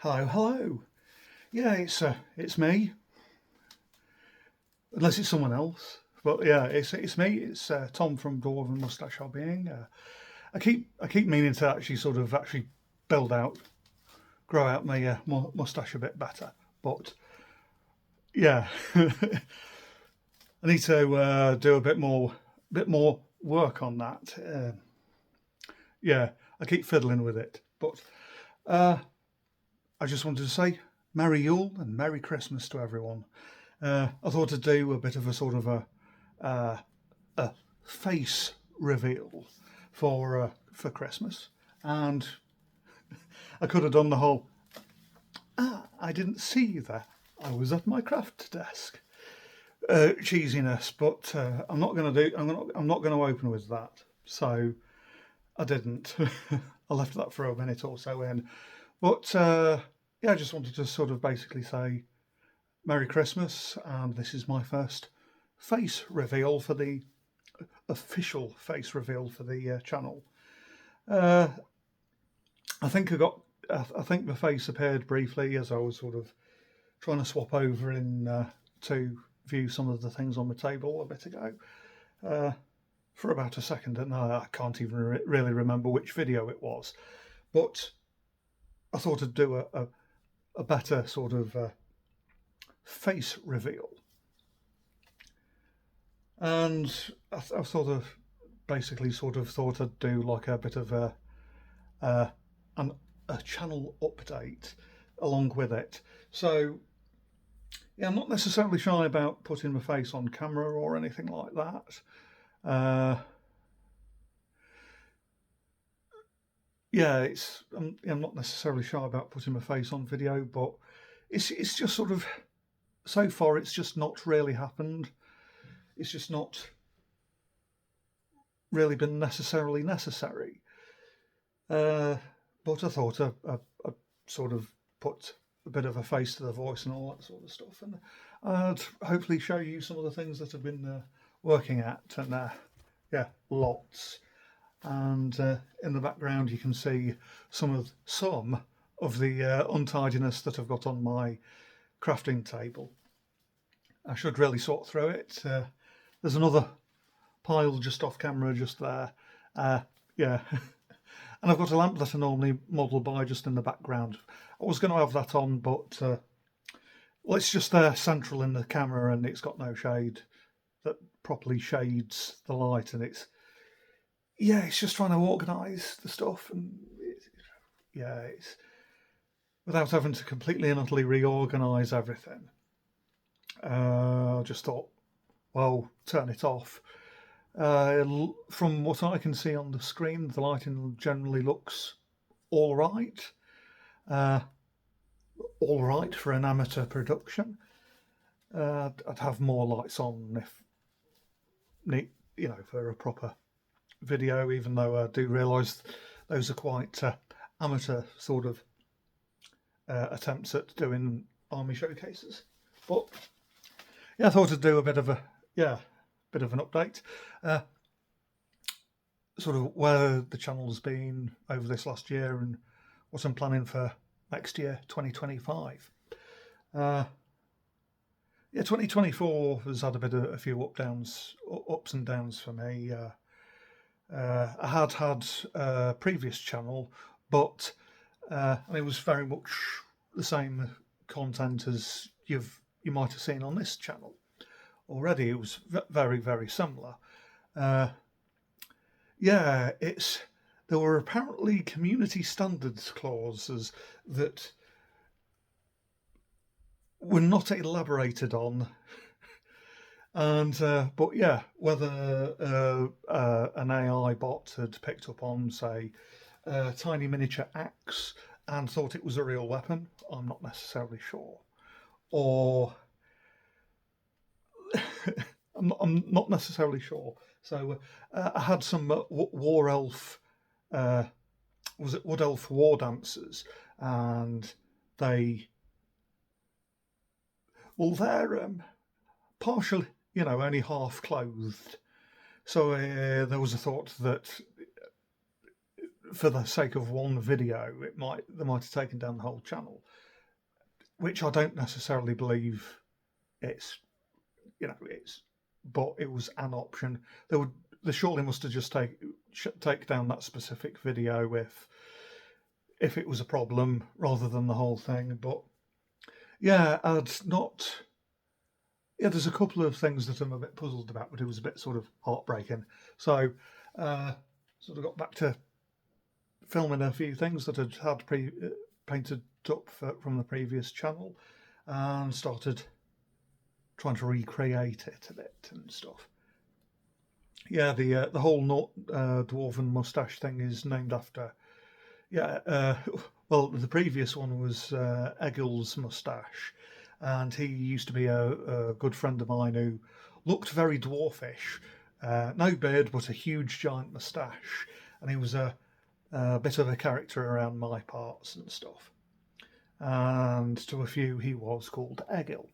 Hello, hello. Yeah, it's me. Unless it's someone else, but yeah, it's me. It's Tom from Dwarven Moustache Hobbying. I keep meaning to actually build out, grow out my moustache a bit better. But yeah, I need to do a bit more work on that. Yeah, I keep fiddling with it, but I just wanted to say Merry Yule and Merry Christmas to everyone. I thought I'd do a bit of a sort of a face reveal for Christmas, and I could have done the whole I didn't see you there. I was at my craft desk cheesiness, but I'm not going to do. I'm not going to open with that. So I didn't. I left that for a minute or so in, but yeah, I just wanted to sort of basically say Merry Christmas, and this is my first face reveal for the official face reveal for the channel. Uh, I think I got. I think the face appeared briefly as I was sort of trying to swap over in to view some of the things on the table a bit ago for about a second, and I can't even really remember which video it was. But I thought I'd do a better sort of face reveal, and I sort of basically sort of thought I'd do like a bit of uh, an, a channel update along with it. So yeah, I'm not necessarily shy about putting my face on camera or anything like that. Yeah, I'm not necessarily shy about putting my face on video, but it's just sort of so far it's just not really happened. It's just not really been necessarily necessary. Uh, but I thought I'd sort of put a bit of a face to the voice and all that sort of stuff, and I'd hopefully show you some of the things that I've been working at, and yeah, lots. And in the background, you can see some of the untidiness that I've got on my crafting table. I should really sort through it. There's another pile just off camera, just there. Yeah. And I've got a lamp that I normally model by just in the background. I was going to have that on, but well, it's just there central in the camera, and it's got no shade that properly shades the light, and it's just trying to organise the stuff, and it's without having to completely and utterly reorganise everything. I just thought, well, turn it off. From what I can see on the screen, the lighting generally looks all right. All right for an amateur production. I'd have more lights on if for a proper video, even though I do realise those are quite amateur sort of attempts at doing army showcases. But yeah, I thought I'd do a bit of an update. Sort of where the channel's been over this last year and what I'm planning for next year, 2025. Yeah, 2024 has had a few ups and downs for me. I had a previous channel, but it was very much the same content as you might have seen on this channel already. It was very, very similar. Yeah, there were apparently community standards clauses that were not elaborated on, and but yeah, whether an AI bot had picked up on, say, a tiny miniature axe and thought it was a real weapon, I'm not necessarily sure, or I'm not necessarily sure. So I had some war elf, was it wood elf war dancers, and they're partially, only half clothed. So there was a thought that for the sake of one video, they might have taken down the whole channel, which I don't necessarily believe it's, but it was an option. They surely must have just take down that specific video if it was a problem rather than the whole thing. But yeah, there's a couple of things that I'm a bit puzzled about, but it was a bit sort of heartbreaking. So sort of got back to filming a few things that I'd had painted up from the previous channel, and started trying to recreate it a bit and stuff. Yeah, the whole Dwarven Moustache thing is named after. Well, the previous one was Egil's moustache, and he used to be a good friend of mine who looked very dwarfish, no beard but a huge giant moustache, and he was a bit of a character around my parts and stuff. And to a few, he was called Egil.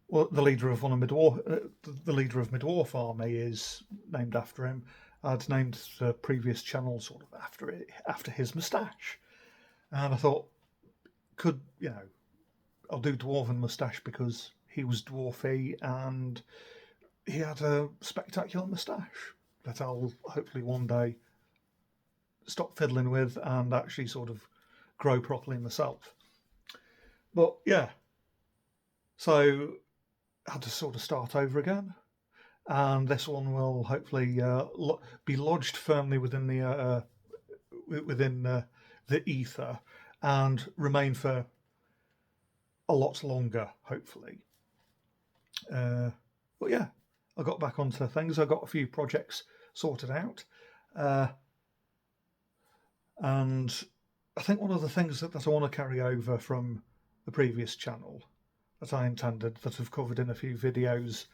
Well, the leader of my dwarf army is named after him. I'd named the previous channel sort of after his moustache, and I thought, I'll do Dwarven Moustache because he was dwarfy and he had a spectacular moustache that I'll hopefully one day stop fiddling with and actually sort of grow properly myself. But yeah, so I had to sort of start over again, and this one will hopefully be lodged firmly within the ether and remain for a lot longer, hopefully. But yeah, I got back onto things. I got a few projects sorted out, and I think one of the things that I want to carry over from the previous channel that I intended, that I've covered in a few videos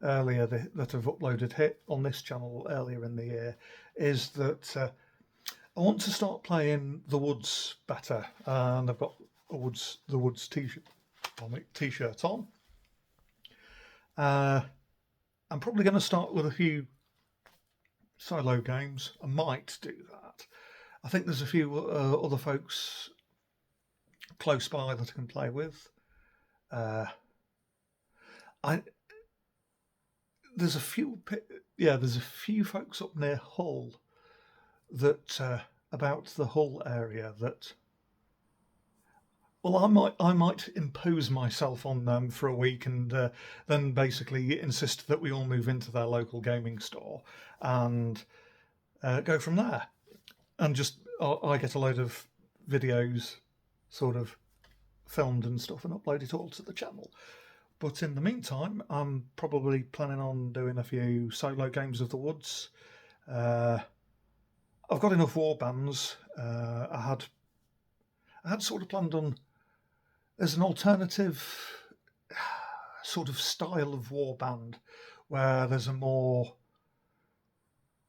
earlier that I've uploaded hit on this channel earlier in the year, is that I want to start playing the woods better, and I've got the woods t-shirt on. I'm probably going to start with a few solo games. I might do that. I think there's a few other folks close by that I can play with. There's a few folks up near Hull that about the Hull area that. Well, I might impose myself on them for a week and then basically insist that we all move into their local gaming store and go from there. And just I get a load of videos sort of filmed and stuff and upload it all to the channel. But in the meantime, I'm probably planning on doing a few solo games of the woods. I've got enough war bands. I had sort of planned on, there's an alternative sort of style of war band where there's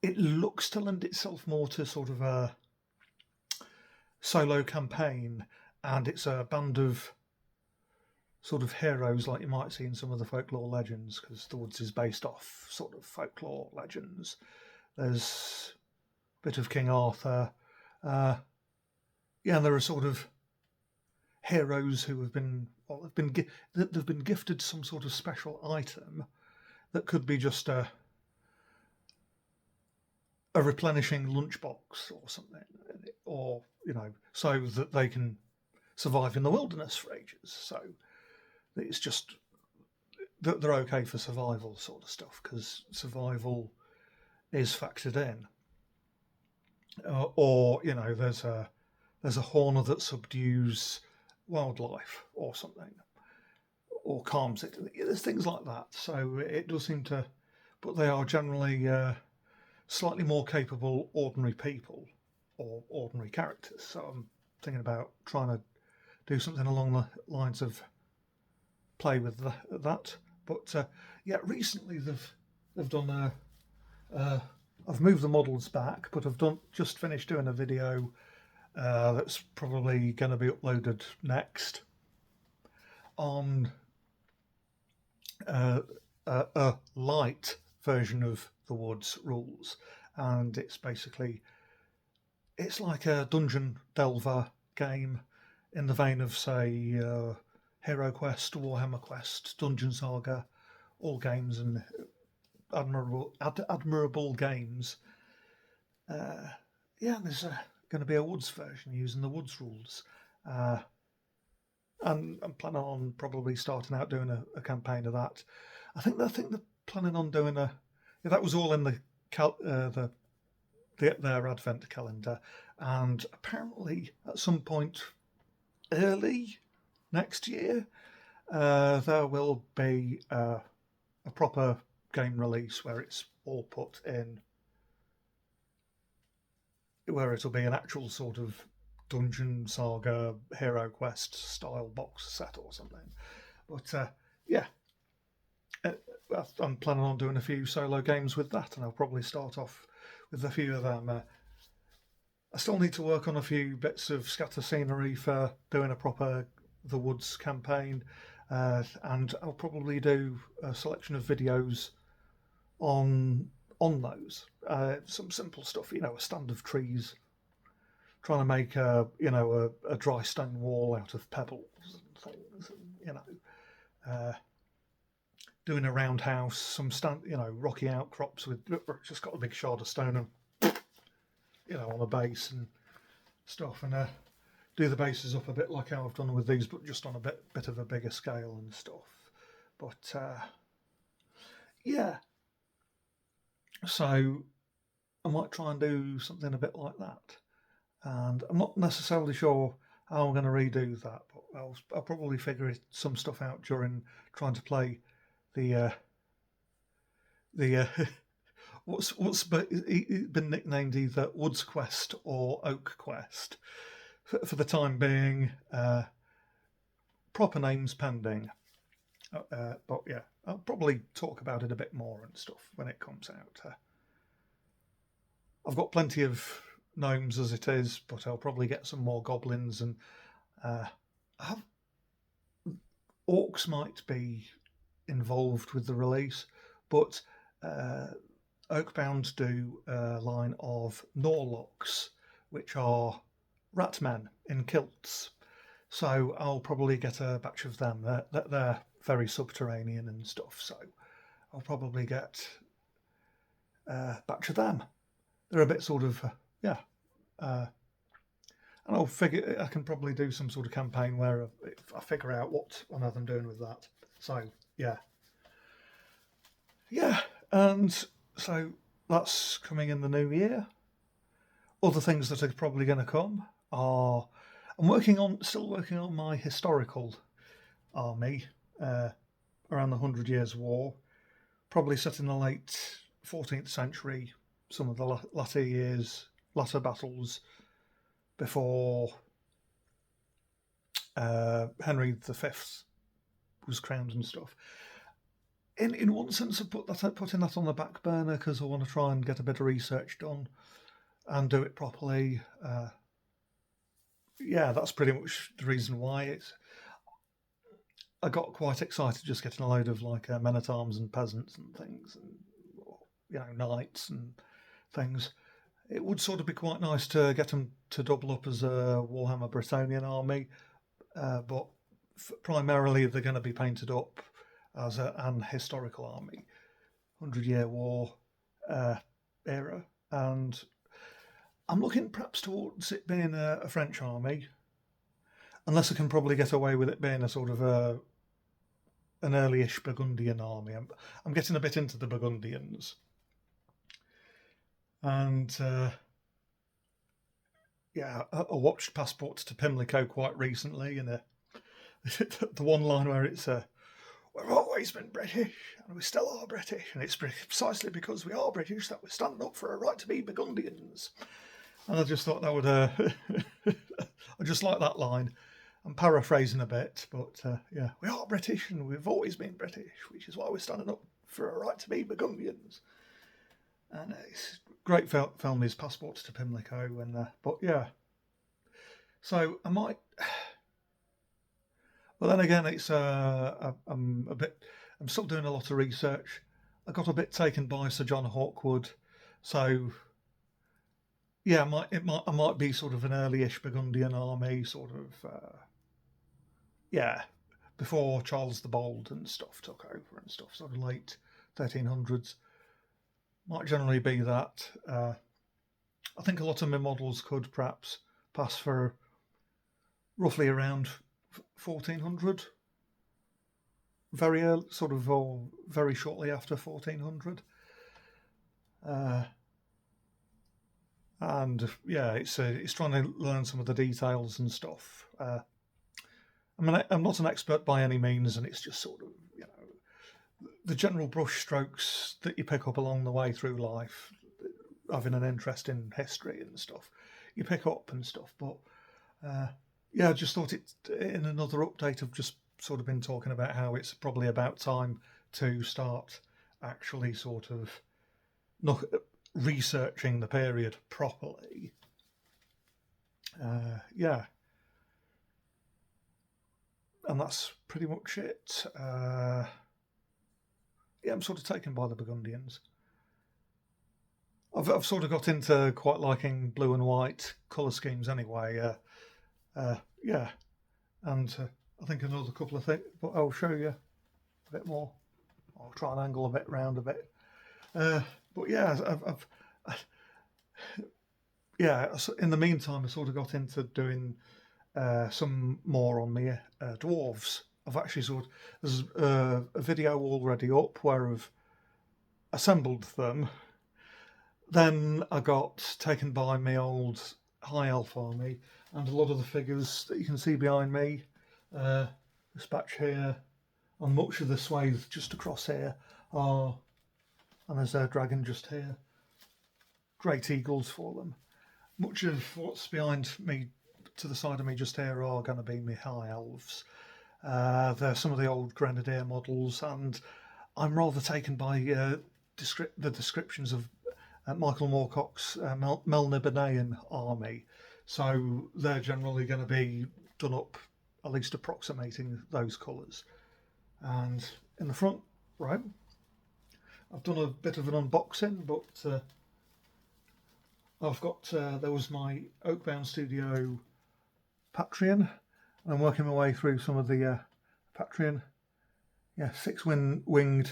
it looks to lend itself more to sort of a solo campaign, and it's a band of sort of heroes like you might see in some of the folklore legends, because the woods is based off sort of folklore legends. There's a bit of King Arthur. And there are sort of heroes who have they've been gifted some sort of special item that could be just a replenishing lunchbox or something, or so that they can survive in the wilderness for ages. So it's just that they're okay for survival sort of stuff, because survival is factored in. Or there's a horner that subdues wildlife or something, or calms it. There's things like that. So it does seem to, but they are generally slightly more capable ordinary people or ordinary characters. So I'm thinking about trying to do something along the lines of play with that. But recently they've done I've moved the models back, but I've just finished doing a video that's probably going to be uploaded next on a light version of the Woods rules, and it's basically it's like a dungeon delver game in the vein of, say, Hero Quest, Warhammer Quest, Dungeon Saga, all games and admirable games. Yeah, there's going to be a Woods version using the Woods rules. And I'm planning on probably starting out doing a campaign of that. I think they're planning on doing that was all in their advent calendar, and apparently at some point early next year there will be a proper game release where it's all put in, where it'll be an actual sort of Dungeon Saga Hero Quest style box set or something. But yeah, I'm planning on doing a few solo games with that, and I'll probably start off with a few of them. I still need to work on a few bits of scatter scenery for doing a proper The Woods campaign, and I'll probably do a selection of videos on those. Some simple stuff, a stand of trees, trying to make a dry stone wall out of pebbles and things, and, doing a roundhouse, some rocky outcrops with just got a big shard of stone and on a base and stuff, and do the bases up a bit like how I've done with these, but just on a bit of a bigger scale and stuff. But yeah, so I might try and do something a bit like that, and I'm not necessarily sure how I'm going to redo that, but I'll probably figure some stuff out during trying to play the what's been nicknamed either Woods Quest or Oak Quest for the time being. Proper names pending, but yeah, I'll probably talk about it a bit more and stuff when it comes out. I've got plenty of gnomes as it is, but I'll probably get some more goblins, and orcs might be involved with the release, but Oakbound do a line of Norlocks, which are rat men in kilts. So I'll probably get a batch of them. They're very subterranean and stuff, so I'll probably get a batch of them. They're a bit sort of, yeah. And I'll figure I can probably do some sort of campaign where I figure out what on earth I'm doing with that. So, yeah. Yeah, and so that's coming in the new year. Other things that are probably going to come are still working on my historical army around the 100 Years' War, probably set in the late 14th century, some of the latter battles before Henry V was crowned and stuff. In one sense, I'm putting that on the back burner because I want to try and get a bit of research done and do it properly. Yeah, that's pretty much the reason why I got quite excited just getting a load of men at arms and peasants and things, and knights and things. It would sort of be quite nice to get them to double up as a Warhammer Bretonian army, but primarily they're going to be painted up as an historical army, 100-Year War era, and I'm looking perhaps towards it being a French army, unless I can probably get away with it being a sort of an early-ish Burgundian army. I'm getting a bit into the Burgundians, and yeah, I watched Passport to Pimlico quite recently, and the one line where it's we've always been British, and we still are British, and it's precisely because we are British that we're standing up for a right to be Burgundians. And I just thought that would, I just like that line. I'm paraphrasing a bit, but yeah, we are British, and we've always been British, which is why we're standing up for a right to be Burgundians. And it's a great film, is Passport to Pimlico, and but yeah. So I might. But then again, it's I'm still doing a lot of research. I got a bit taken by Sir John Hawkwood, so yeah, I might be sort of an early-ish Burgundian army, sort of, yeah, before Charles the Bold and stuff took over and stuff, sort of late 1300s. Might generally be that. I think a lot of my models could perhaps pass for roughly around 1400, very early, sort of, or very shortly after 1400. And yeah, it's trying to learn some of the details and stuff. I mean, I'm not an expert by any means, and it's just sort of, the general brush strokes that you pick up along the way through life, having an interest in history and stuff, you pick up and stuff. But yeah, I just thought it, in another update, I've just sort of been talking about how it's probably about time to start actually sort of researching the period properly. Yeah. And that's pretty much it. Yeah, I'm sort of taken by the Burgundians. I've sort of got into quite liking blue and white colour schemes anyway. Yeah, and I think another couple of things, but I'll show you a bit more. I'll try and angle a bit round a bit. But yeah, yeah. In the meantime, I sort of got into doing some more on the dwarves. I've actually there's a video already up where I've assembled them. Then I got taken by my old high elf army, and a lot of the figures that you can see behind me, this batch here, and much of the swathe just across here are, and there's a dragon just here, great eagles for them. Much of what's behind me, to the side of me just here, are going to be my high elves. They're some of the old grenadier models, and I'm rather taken by the descriptions of Michael Moorcock's Melnibonean army. So they're generally going to be done up, at least approximating those colours. And in the front, right, I've done a bit of an unboxing, but I've got, there was my Oakbound Studio Patreon. I'm working my way through some of the Patreon. Yeah, six-winged,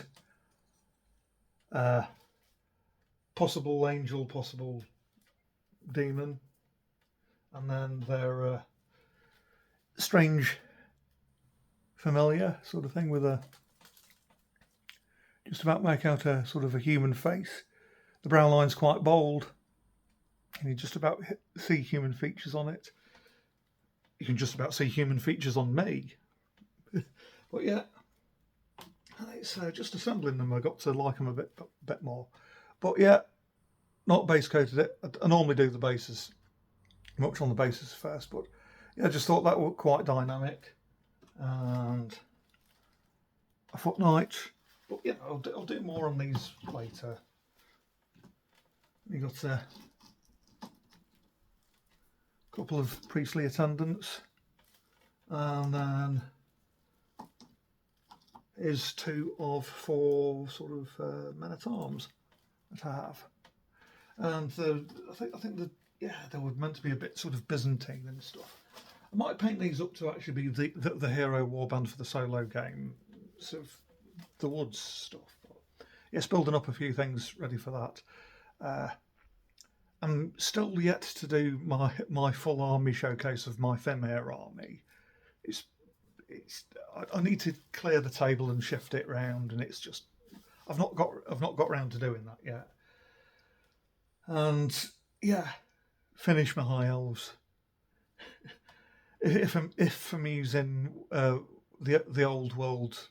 possible angel, possible demon, and then their strange familiar sort of thing with a just about make out a sort of a human face. The brow line's quite bold, and you just about see human features on it. You can just about see human features on me. But yeah, it's just assembling them. I got to like them a bit more. But yeah, not base coated it. I normally do the bases, much on the bases first. But yeah, I just thought that looked quite dynamic. And a fortnight. But yeah, I'll do more on these later. You got a couple of priestly attendants, and then is 2 of 4 sort of men at arms that I have, and I think that they were meant to be a bit sort of Byzantine and stuff. I might paint these up to actually be the hero warband for the solo game, sort of the woods stuff. But yes, building up a few things ready for that. I'm still yet to do my full army showcase of my Fimir army. I need to clear the table and shift it round, and it's just I've not got round to doing that yet. And yeah, finish my high elves. If I'm using the old world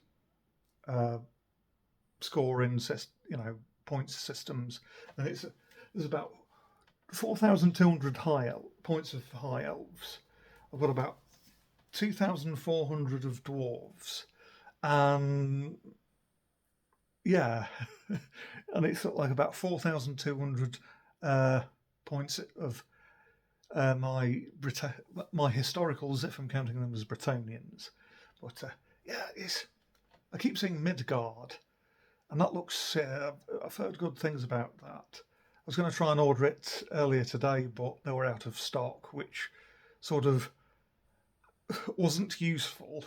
scoring points systems, and there's about 4,200 points of high elves. I've got about 2,400 of dwarves, and yeah, and it's like about 4,200 points of my historicals, if I'm counting them as Bretonians. But yeah, I keep saying Midgard, and that looks. I've heard good things about that. was going to try and order it earlier today, but they were out of stock, which sort of wasn't useful.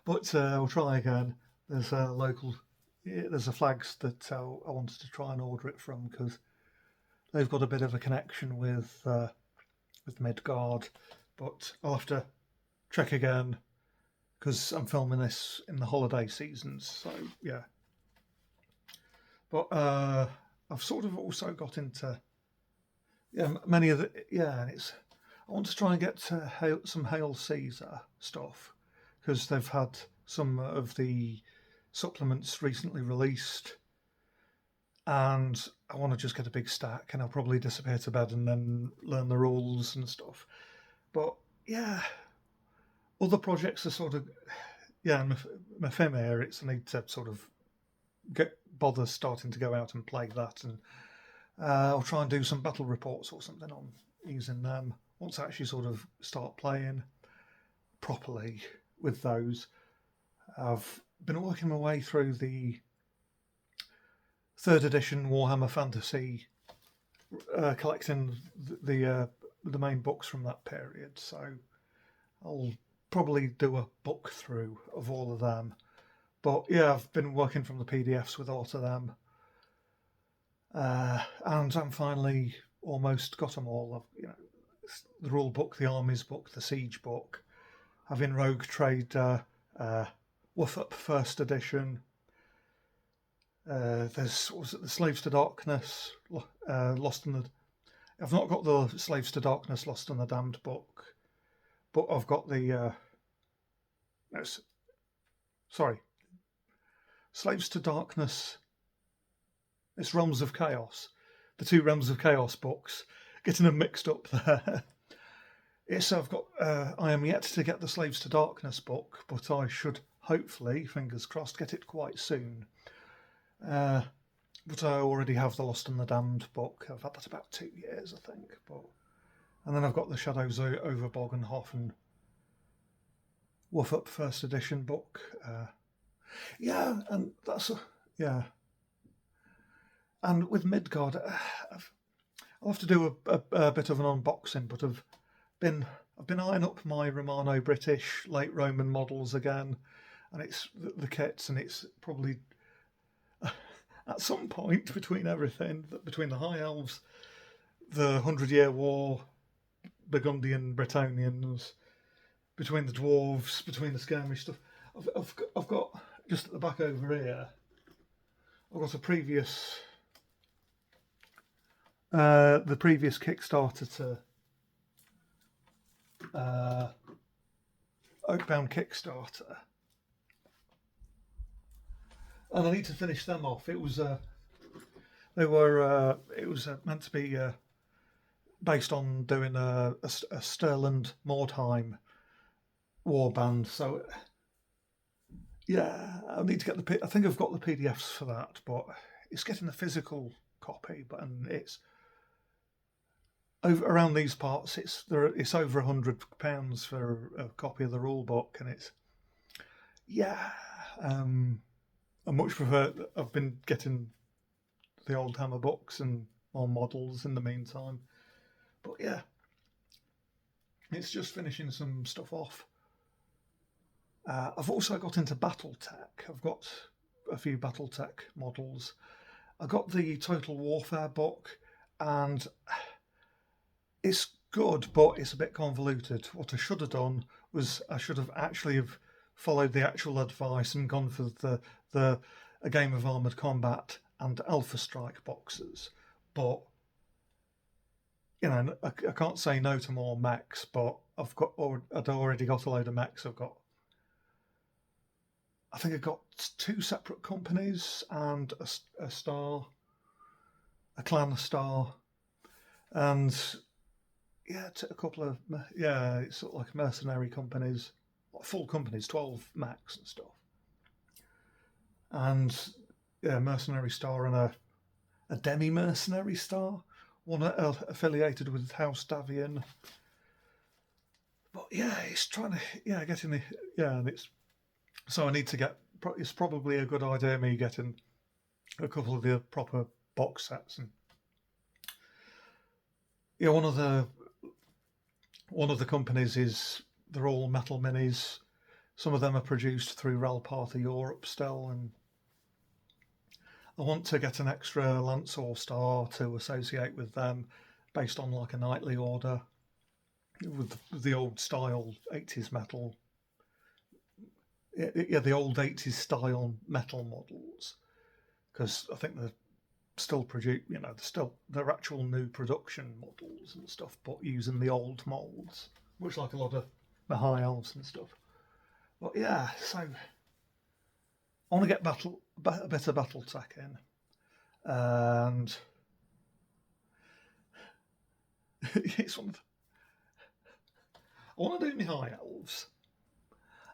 But I'll try again. There's a there's a flags that I wanted to try and order it from because they've got a bit of a connection with Midgard, but I'll have to check again because I'm filming this in the holiday seasons. So yeah, but I've sort of also got into many of the and it's I want to try and get some Hail Caesar stuff because they've had some of the supplements recently released, and I want to just get a big stack, and I'll probably disappear to bed and then learn the rules and stuff. But yeah, other projects are sort of my Fimir. It's I need to sort of bother starting to go out and play that, and I'll try and do some battle reports or something on using them once I actually sort of start playing properly with those. I've been working my way through the 3rd edition Warhammer Fantasy, collecting the main books from that period. So I'll probably do a book through of all of them. But yeah, I've been working from the PDFs with a lot of them, and I'm finally almost got them all. The rule book, the armies book, the siege book, having Rogue Trader, Woof Up 1st edition. There's the Slaves to Darkness, Lost in the. I've not got the Slaves to Darkness, Lost in the Damned book, but I've got the. Slaves to Darkness. It's Realms of Chaos, the 2 Realms of Chaos books, getting them mixed up there. I've got. I am yet to get the Slaves to Darkness book, but I should hopefully, fingers crossed, get it quite soon. But I already have the Lost and the Damned book. I've had that about 2 years, I think. And then I've got the Shadows over Bog and Hoff and Woof Up 1st edition book. And that's And with Midgard, I'll have to do a bit of an unboxing. But I've been eyeing up my Romano British late Roman models again, and it's the kits, and it's probably. At some point between everything, between the High Elves, the 100-Year War, Burgundian Bretonnians, between the dwarves, between the skirmish stuff, I've got just at the back over here. I've got a previous, the previous Kickstarter to Oakbound Kickstarter. And I need to finish them off. It was meant to be based on doing a Stirland Mordheim warband. So yeah, I need to get I think I've got the PDFs for that, but it's getting the physical copy. And it's over around these parts. It's over £100 for a copy of the rule book, and it's I much prefer. I've been getting the old Hammer books and more models in the meantime. But yeah, it's just finishing some stuff off. I've also got into BattleTech. I've got a few BattleTech models. I got the Total Warfare book, and it's good, but it's a bit convoluted. What I should have done was I should have actually followed the actual advice and gone for a game of Armoured Combat and Alpha Strike boxes. But I can't say no to more mechs. But I'd already got a load of mechs. I think I've got 2 separate companies and a star, a clan star, and a couple of it's sort of like mercenary companies, full companies, 12 mechs and stuff. And mercenary star and a demi-mercenary star, one affiliated with House Davian. But it's trying to get in and it's so I need to get. It's probably a good idea me getting a couple of the proper box sets and Yeah, one of the companies is they're all metal minis. Some of them are produced through RAL Part of Europe still, and I want to get an extra Lance or Star to associate with them, based on like a nightly order with the old style 80s metal. Yeah, the old 80s style metal models, because I think they're still produce, they're actual new production models and stuff, but using the old molds, which like a lot of the high elves and stuff. But yeah, so I want to get a bit of battle tech in, and it's one of I want to do my high elves.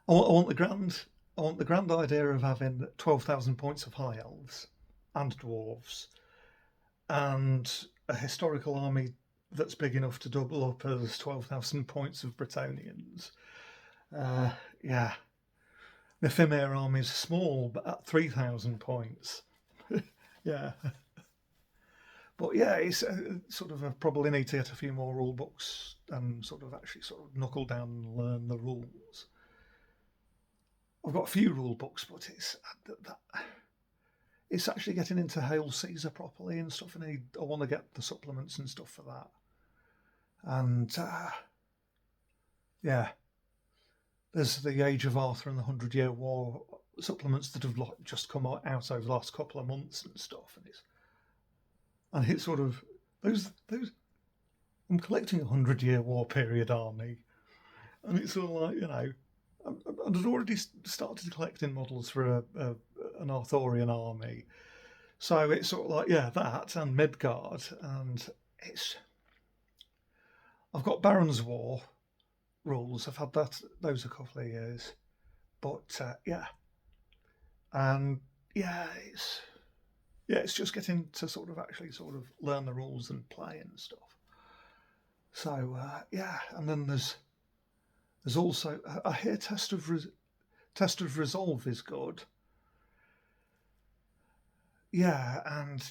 I want the grand idea of having 12,000 points of high elves and dwarves, and a historical army that's big enough to double up as 12,000 points of Bretonnians. Yeah, the Fimir army is small, but at 3,000 points. Yeah, but yeah, it's sort of probably need to get a few more rule books and sort of actually sort of knuckle down and learn the rules. I've got a few rule books, but it's actually getting into Hail Caesar properly and stuff, and I want to get the supplements and stuff for that. And yeah, there's the Age of Arthur and the 100-Year War supplements that have just come out over the last couple of months and stuff, and it's sort of those. I'm collecting a 100-Year War period army, and it's sort of like I'd already started collecting models for an Arthurian army, so it's sort of like that and Midgard, and I've got Baron's War rules. I've had those a couple of years, but and it's just getting to sort of actually sort of learn the rules and play and stuff. So and then there's also I hear Test of Resolve is good. Yeah, and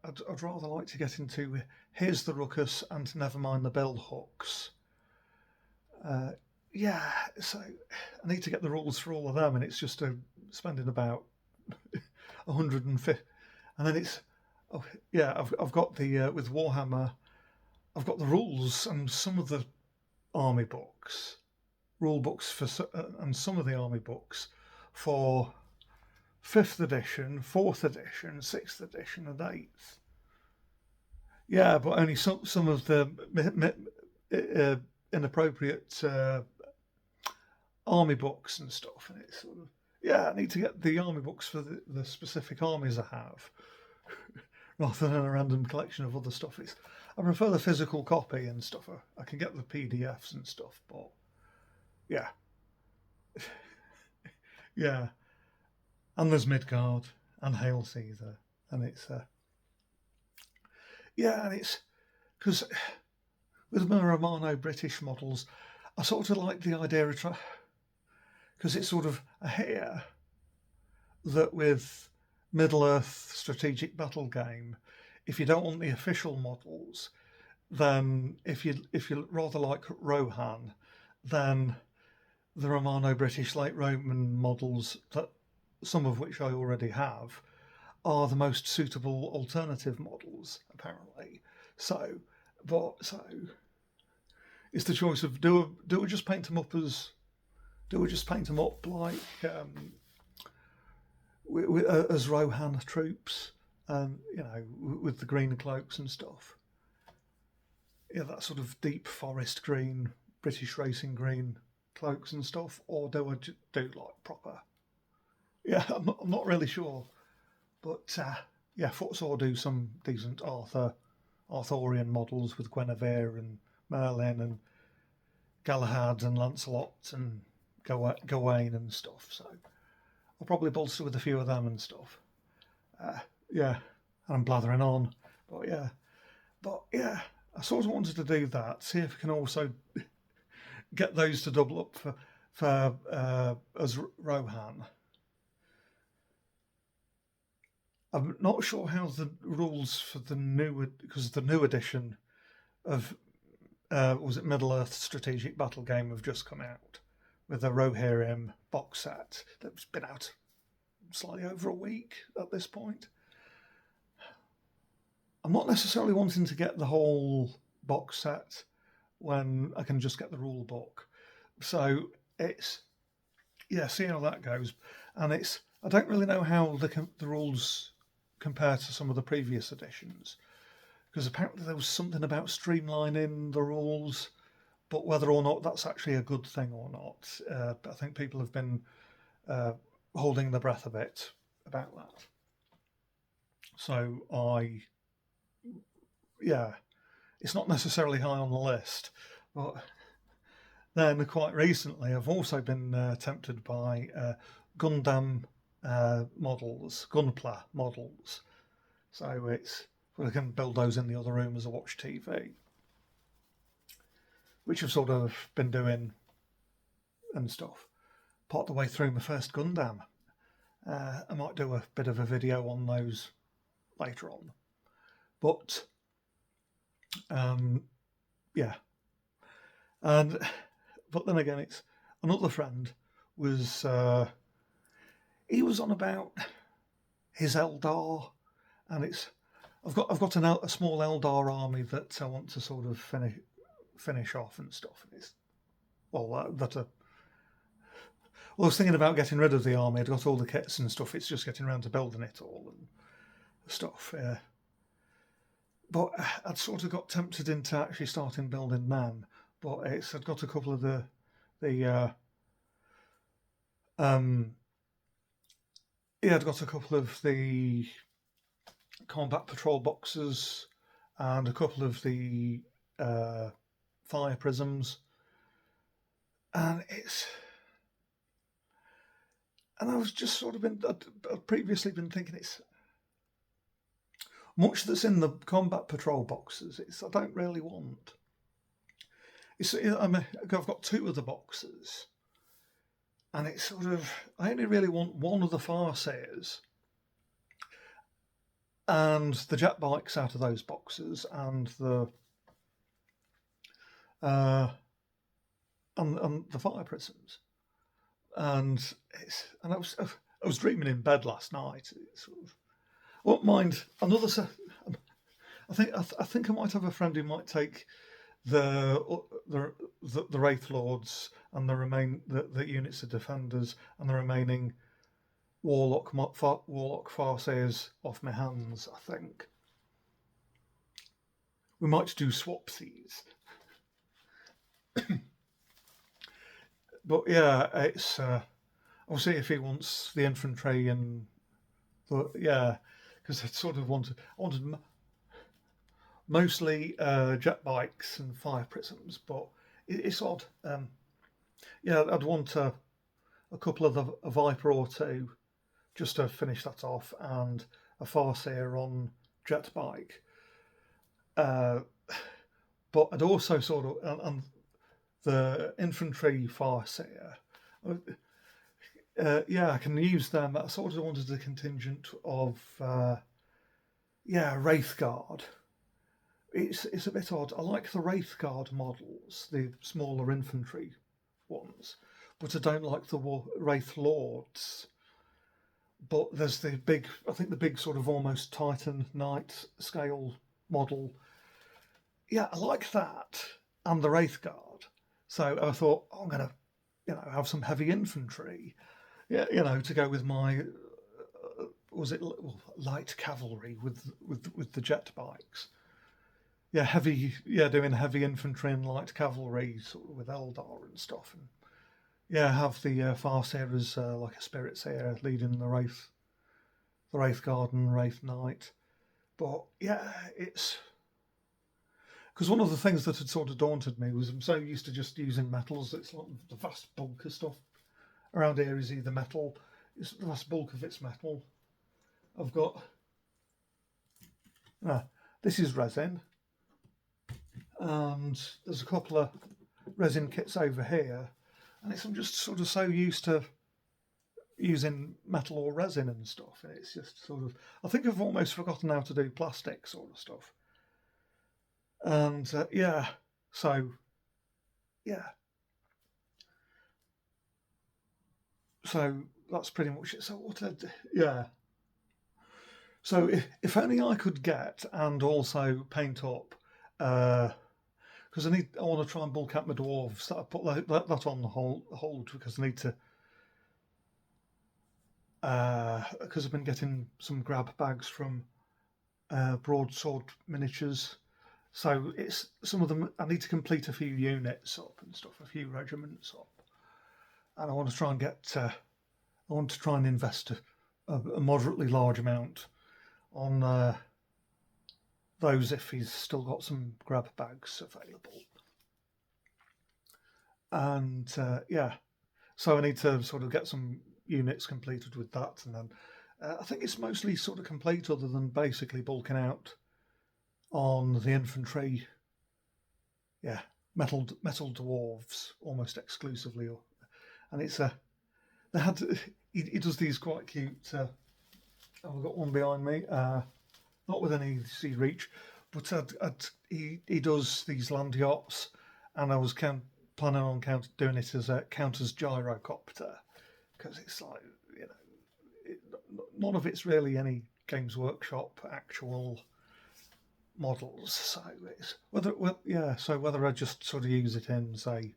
I'd rather like to get into Here's the Ruckus and Never Mind the Bill Hooks. So I need to get the rules for all of them, and it's just spending about 150, and then I've got the with Warhammer, I've got the rules and some of the army books, rule books and some of the army books for 5th edition, 4th edition, 6th edition, and 8th. Yeah, but only some of the inappropriate army books and stuff, and it's sort of I need to get the army books for the specific armies I have, rather than a random collection of other stuff. I prefer the physical copy and stuff. I can get the PDFs and stuff, but yeah, yeah. And there's Midgard and Hail Caesar, and it's and it's because with my Romano-British models, I sort of like the idea of because it's sort of I hear that with Middle-earth strategic battle game, if you don't want the official models, then if you rather like Rohan, then the Romano-British late Roman models, that some of which I already have, are the most suitable alternative models apparently. So it's the choice of do we just paint them up like as Rohan troops, with the green cloaks and stuff. Yeah, that sort of deep forest green, British racing green cloaks and stuff, or do I do like proper? Yeah, I'm not really sure, but Footsore do some decent Arthurian models with Guinevere and Merlin and Galahad and Lancelot and Gawain and stuff. So I'll probably bolster with a few of them and stuff. And I'm blathering on, but I sort of wanted to do that. See if I can also get those to double up for as Rohan. I'm not sure how the rules for the new edition of was it Middle Earth strategic battle game have just come out with the Rohirrim box set that's been out slightly over a week at this point. I'm not necessarily wanting to get the whole box set when I can just get the rule book. So it's, yeah, see how that goes. And it's, I don't really know how the rules compare to some of the previous editions, because apparently there was something about streamlining the rules, but whether or not that's actually a good thing or not, I think people have been holding their breath a bit about that. So yeah, it's not necessarily high on the list, but then quite recently I've also been tempted by Gundam models, Gunpla models. So it's, well, I can build those in the other room as I watch TV, which I've sort of been doing and stuff. Part of the way through my first Gundam. I might do a bit of a video on those later on. But yeah, but then again, it's another friend was he was on about his Eldar, and it's I've got a small Eldar army that I want to sort of finish off and stuff. And it's I was thinking about getting rid of the army. I'd got all the kits and stuff. It's just getting around to building it all and stuff. But I'd sort of got tempted into actually starting building them. But I'd got a couple of I'd got a couple of the combat patrol boxes and a couple of the fire prisms, and I was just sort of I'd previously been thinking it's much that's in the combat patrol boxes. I don't really want. I've got two of the boxes, and it's sort of I only really want one of the Farseers and the jet bikes out of those boxes, and the fire prisms, and I was dreaming in bed last night. Sort of, I won't mind another. I think I might have a friend who might take the Wraith Lords and the units of defenders and the remaining Warlock Farseers off my hands. I think we might do swapsies. But yeah, it's I'll see if he wants the infantry and because I sort of wanted mostly jet bikes and fire prisms, but it's odd. I'd want a couple of a Viper or two just to finish that off, and a Farseer on jet bike. But I'd also sort of and the infantry Farseer. I can use them. I sort of wanted a contingent of Wraith Guard. It's a bit odd. I like the Wraith Guard models, the smaller infantry ones, but I don't like the Wraith Lords. But there's the big sort of almost Titan Knight scale model. Yeah, I like that, and the Wraith Guard. So I thought, I'm going to, have some heavy infantry, to go with my, light cavalry with the jet bikes. Yeah, doing heavy infantry and light cavalry sort of with Eldar and stuff. And have the Farseer as like a Spirit Seer leading the Wraith Guard and Wraith Knight. But it's... Because one of the things that had sort of daunted me was I'm so used to just using metals. It's like the vast bulk of stuff around here is either metal. It's the vast bulk of it's metal. I've got... this is resin. And there's a couple of resin kits over here. And I'm just sort of so used to using metal or resin and stuff. And it's just sort of... I think I've almost forgotten how to do plastic sort of stuff. And yeah, so yeah, so that's pretty much it. So what? Yeah. So if only I could get and also paint up, because I want to try and bulk up my dwarves. That I put that on the hold because I need to. Because I've been getting some grab bags from broadsword miniatures. So it's some of them. I need to complete a few units up and stuff, a few regiments up, and I want to try and get. I want to try and invest a moderately large amount on those if he's still got some grab bags available. And yeah, so I need to sort of get some units completed with that, and then I think it's mostly sort of complete, other than basically bulking out on the infantry. Yeah, metal dwarves almost exclusively, and it's they had he does these quite cute. I've got one behind me, not with any sea reach, but he does these land yachts, and I was planning on doing it as a counters gyrocopter, because it's like, you know, none of it's really any Games Workshop actual models. So it's whether I just sort of use it in, say,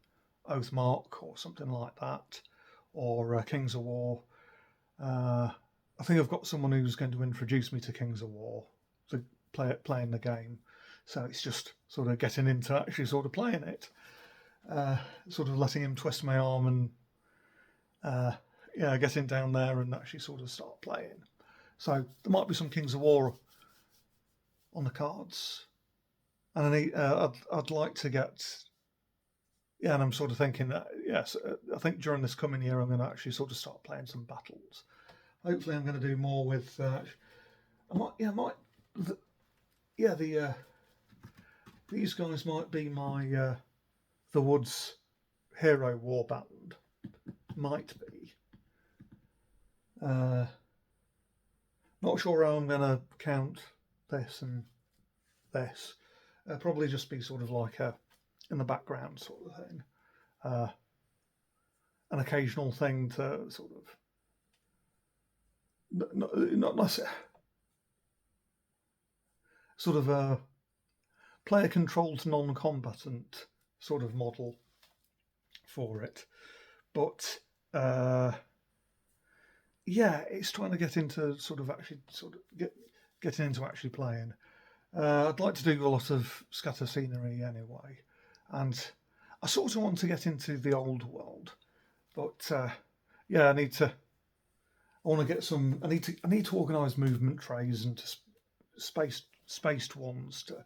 Oathmark or something like that, or Kings of War. I think I've got someone who's going to introduce me to Kings of War to playing the game. So it's just sort of getting into actually sort of playing it, sort of letting him twist my arm and getting down there and actually sort of start playing. So there might be some Kings of War on the cards, and I'd like to get. Yeah, and I'm sort of thinking that, yes, I think during this coming year I'm going to actually sort of start playing some battles. Hopefully, I'm going to do more with. These guys might be my the Woods Hero Warband. Might be. Not sure how I'm going to count this and this. Probably just be sort of like a in the background sort of thing. An occasional thing to sort of not necessarily sort of a player controlled non-combatant sort of model for it, but it's trying to get into sort of actually sort of getting into actually playing. I'd like to do a lot of scatter scenery anyway, and I sort of want to get into the old world, but I need to. I want to get some. I need to organise movement trays into spaced ones to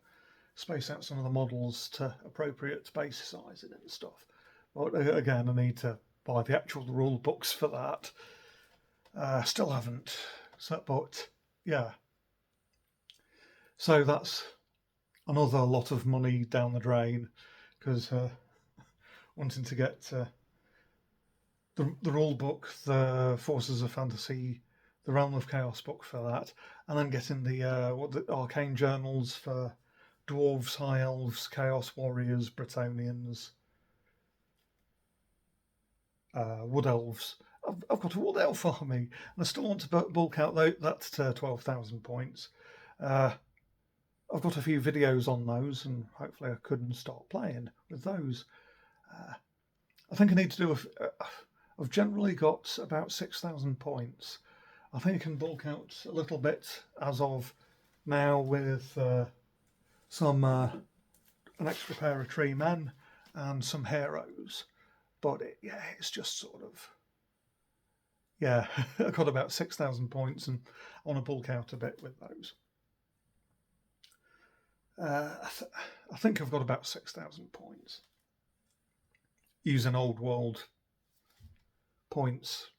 space out some of the models to appropriate base sizing and stuff. But again, I need to buy the actual rule books for that. Still haven't. So, but yeah. So that's another lot of money down the drain, because wanting to get the rule book, the Forces of Fantasy, the Realm of Chaos book for that, and then getting the arcane journals for dwarves, high elves, chaos warriors, Bretonnians, wood elves. I've got a wood elf army, and I still want to bulk out that to 12,000 points. I've got a few videos on those, and hopefully I could start playing with those. I think I need to do I've generally got about 6,000 points. I think I can bulk out a little bit as of now with some an extra pair of tree men and some heroes. But it's just sort of I got about 6,000 points, and I want to bulk out a bit with those. I think I've got about 6,000 points using old world points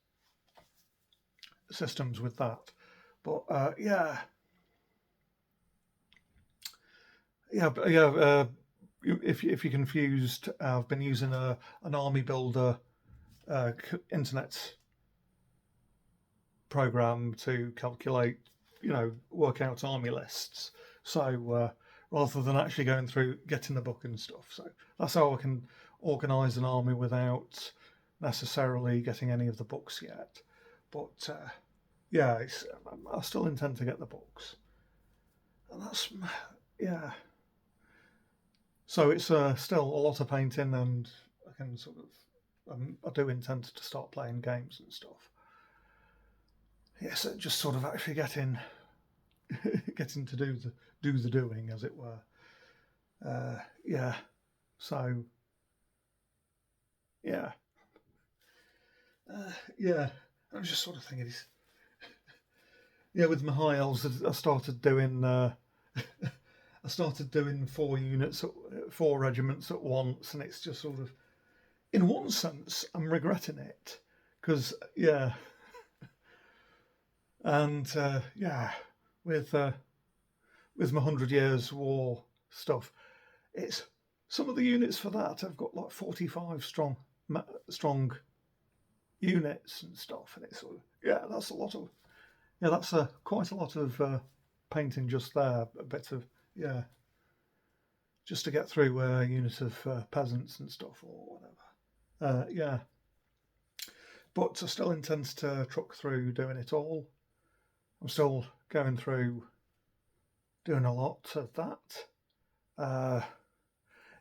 systems with that. But if you're confused, I've been using an army builder internet program to calculate, work out army lists. So rather than actually going through getting the book and stuff. So that's how I can organise an army without necessarily getting any of the books yet. But yeah, I still intend to get the books, and that's yeah. So it's still a lot of painting, and I can sort of I do intend to start playing games and stuff. Yes, just sort of actually getting to do the doing, as it were. Yeah. So yeah, yeah. I was just sort of thinking, yeah, with my high elves, I started doing. I started doing 4 regiments at once, and it's just sort of, in one sense, I'm regretting it because yeah, and yeah, with my 100 Years War stuff, it's some of the units for that have got like 45 strong units and stuff, and it's sort of, yeah, that's a lot of, yeah, that's quite a lot of painting just there, a bit of, yeah, just to get through a unit of peasants and stuff or whatever. Yeah, but I still intend to truck through doing it all. I'm still going through doing a lot of that.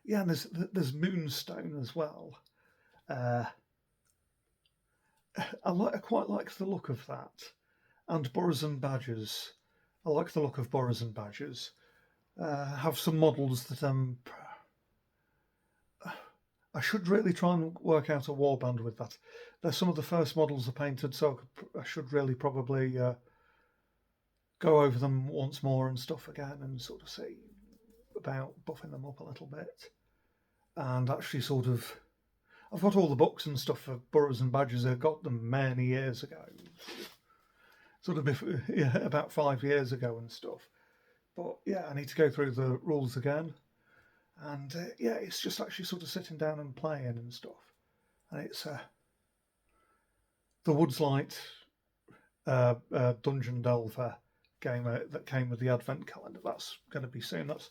Yeah, and there's Moonstone as well. I quite like the look of that, and Boars and Badgers. I like the look of Boars and Badgers. Have some models that I should really try and work out a warband with that. They're some of the first models I painted, so I should really probably go over them once more and stuff again, and sort of see about buffing them up a little bit, and actually sort of. I've got all the books and stuff for Boars and Badgers. I got them many years ago, sort of yeah, about 5 years ago and stuff. But yeah, I need to go through the rules again, and yeah, it's just actually sort of sitting down and playing and stuff. And it's the Woodslight Dungeon Delver game that came with the Advent calendar. That's going to be soon. That's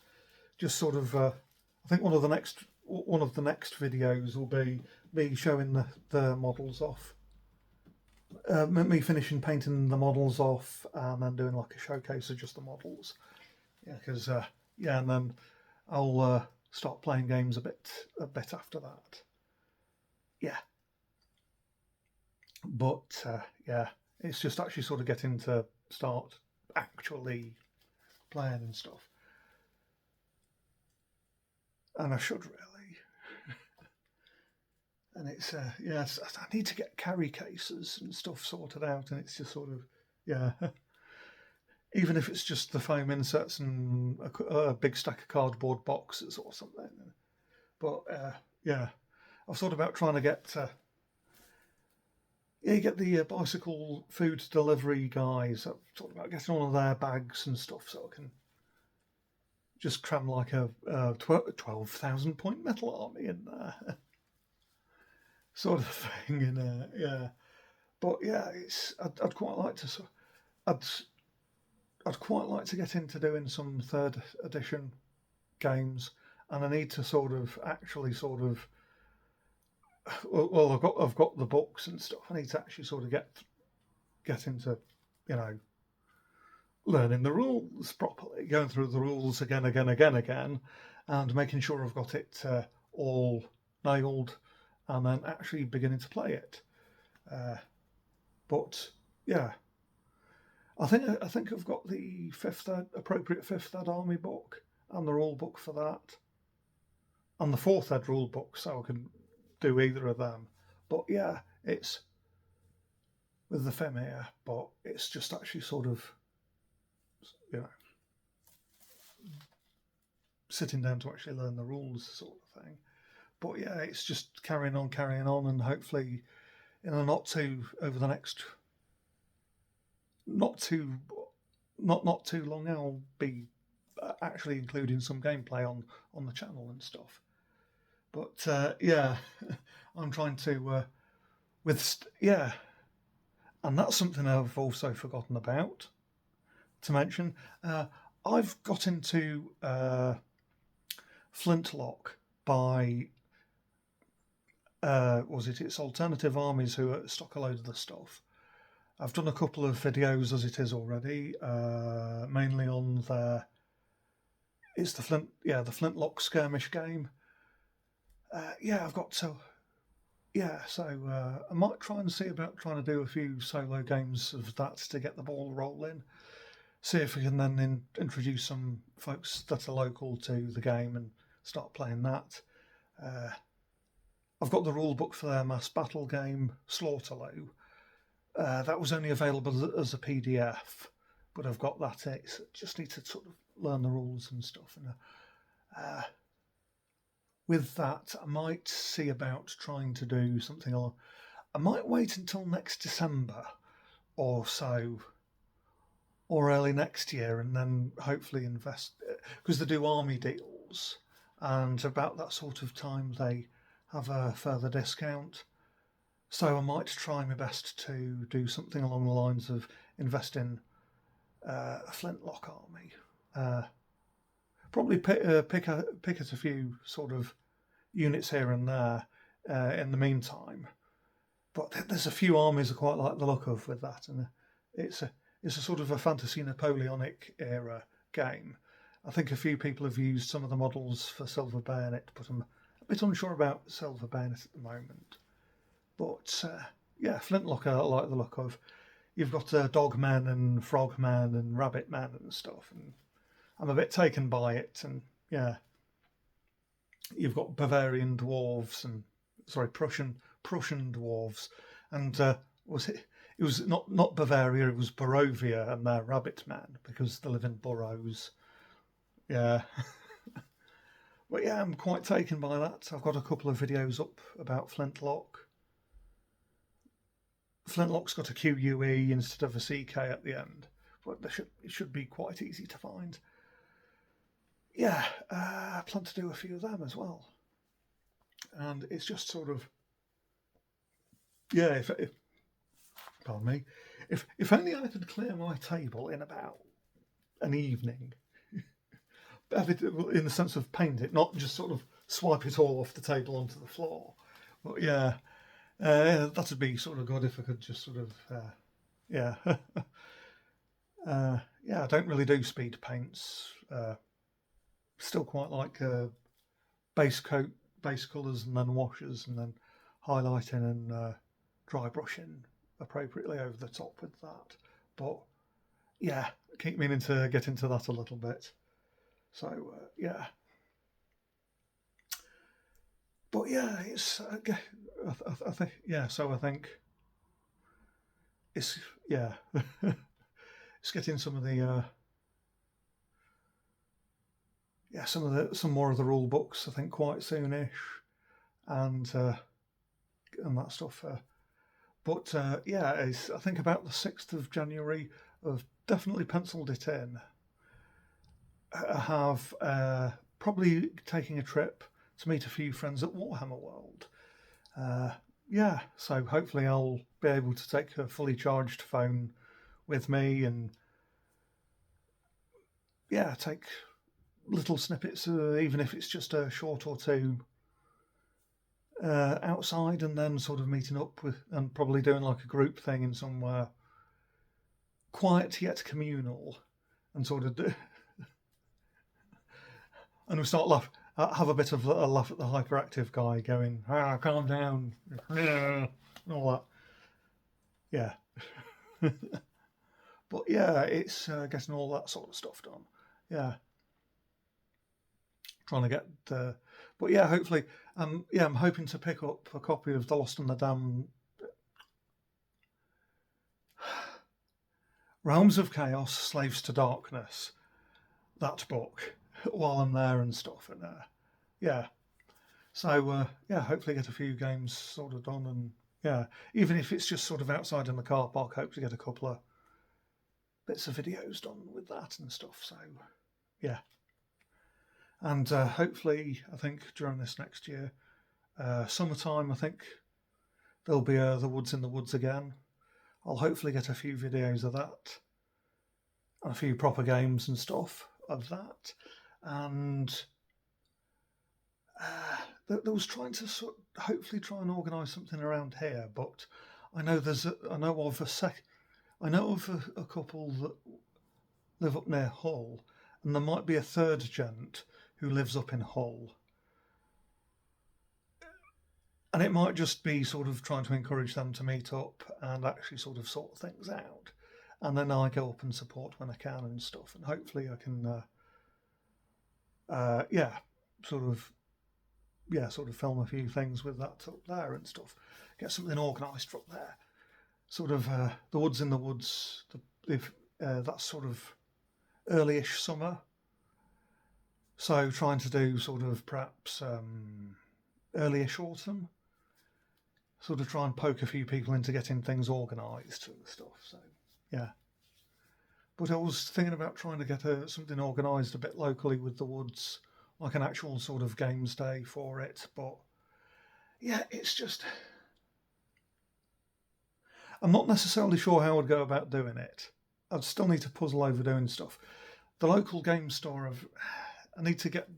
just sort of. I think one of the next videos will be me showing the models off. Me finishing painting the models off and then doing like a showcase of just the models. Yeah, because yeah, and then I'll start playing games a bit after that. Yeah, but yeah, it's just actually sort of getting to start actually playing and stuff, and I should really. And it's yes, I need to get carry cases and stuff sorted out, and it's just sort of yeah. Even if it's just the foam inserts and a big stack of cardboard boxes or something. But yeah, I've thought about trying to get you get the bicycle food delivery guys. I've thought about getting one of their bags and stuff, so I can just cram like a 12,000 point metal army in there, sort of thing. And yeah, but yeah, I'd quite like to. I'd quite like to get into doing some 3rd edition games, and I need to sort of actually sort of. Well, I've got the books and stuff. I need to actually sort of get into, you know, learning the rules properly, going through the rules again, and making sure I've got it all nailed, and then actually beginning to play it. But yeah, I think I've got the appropriate 5th Ed army book and the rule book for that, and the 4th Ed rule book, so I can do either of them. But yeah, it's with the Fimir, but it's just actually sort of, you know, sitting down to actually learn the rules sort of thing. But yeah, it's just carrying on, and hopefully in a not too long, I'll be actually including some gameplay on the channel and stuff. But yeah, I'm trying to yeah, and that's something I've also forgotten about to mention. I've got into Flintlock by it's Alternative Armies who stock a load of the stuff. I've done a couple of videos as it is already, mainly on the Flintlock skirmish game. I've got so I might try and see about trying to do a few solo games of that to get the ball rolling. See if we can then introduce some folks that are local to the game and start playing that. I've got the rule book for their mass battle game, Slaughterloo. That was only available as a PDF, but I've got that. Just need to sort of learn the rules and stuff. And with that, I might see about trying to do something. I might wait until next December or so, or early next year, and then hopefully invest, because they do army deals, and about that sort of time they have a further discount. So I might try my best to do something along the lines of invest in a Flintlock army. Probably pick at a few sort of units here and there in the meantime. But there's a few armies I quite like the look of with that, and it's a sort of a fantasy Napoleonic era game. I think a few people have used some of the models for Silver Bayonet, but I'm a bit unsure about Silver Bayonet at the moment. But Flintlock I like the look of. You've got Dogman and Frogman and Rabbitman and stuff, and I'm a bit taken by it. And you've got Bavarian dwarves and Prussian dwarves, and it was not Bavaria, it was Barovia, and they're Rabbitman because they live in burrows. Yeah. But I'm quite taken by that. I've got a couple of videos up about Flintlock. Flintlock's got a QUE instead of a CK at the end, but it should be quite easy to find. I plan to do a few of them as well. And it's just sort of, pardon me, if only I could clear my table in about an evening, in the sense of paint it, not just sort of swipe it all off the table onto the floor. But that would be sort of good if I could just sort of, I don't really do speed paints. Still quite like base coat, base colours, and then washes, and then highlighting and dry brushing appropriately over the top with that. But I keep meaning to get into that a little bit. So but it's I think So I think it's it's getting some of the some more of the rule books I think quite soonish, and that stuff. But I think about the 6th of January. I've definitely penciled it in. I have probably taking a trip to meet a few friends at Warhammer World. So hopefully I'll be able to take a fully charged phone with me and take little snippets, even if it's just a short or two outside, and then sort of meeting up with and probably doing like a group thing in somewhere quiet yet communal, and sort of do and we start have a bit of a laugh at the hyperactive guy going, calm down, and all that. But it's getting all that sort of stuff done. Trying to get, but hopefully, I'm hoping to pick up a copy of The Lost and the Damned, Realms of Chaos, Slaves to Darkness, that book, while I'm there and stuff, and so hopefully get a few games sort of done, and even if it's just sort of outside in the car park, hope to get a couple of bits of videos done with that and stuff. So and hopefully, I think during this next year, summertime, I think there'll be the Woods in the Woods again. I'll hopefully get a few videos of that, and a few proper games and stuff. of that, and there was trying to hopefully try and organise something around here. But I know I know of a couple that live up near Hull, and there might be a third gent who lives up in Hull. And it might just be sort of trying to encourage them to meet up and actually sort of sort things out. And then I go up and support when I can and stuff. And hopefully I can, sort of film a few things with that up there and stuff. Get something organised up there. Sort of the woods in the woods, that's sort of early-ish summer. So trying to do sort of perhaps early-ish autumn. Sort of try and poke a few people into getting things organised and stuff. So, yeah. But I was thinking about trying to get something organised a bit locally with the woods, like an actual sort of games day for it. But, yeah, it's just... I'm not necessarily sure how I'd go about doing it. I'd still need to puzzle over doing stuff. The local game store, I need to get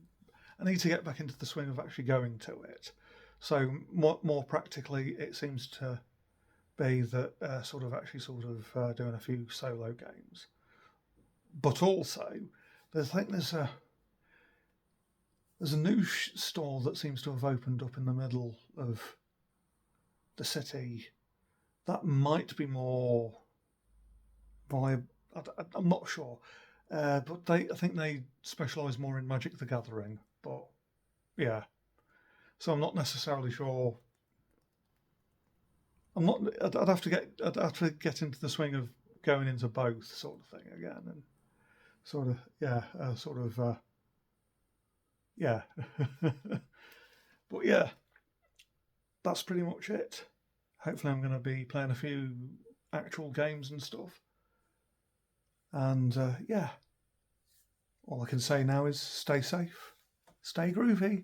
back into the swing of actually going to it. So more practically, it seems to be that doing a few solo games. But also, there's a new store that seems to have opened up in the middle of the city. That might be more viable. I'm not sure, but I think they specialise more in Magic the Gathering. But yeah. So I'm not necessarily sure. I'd have to get into the swing of going into both sort of thing again, and yeah. But yeah, that's pretty much it. Hopefully, I'm going to be playing a few actual games and stuff, and all I can say now is stay safe, stay groovy.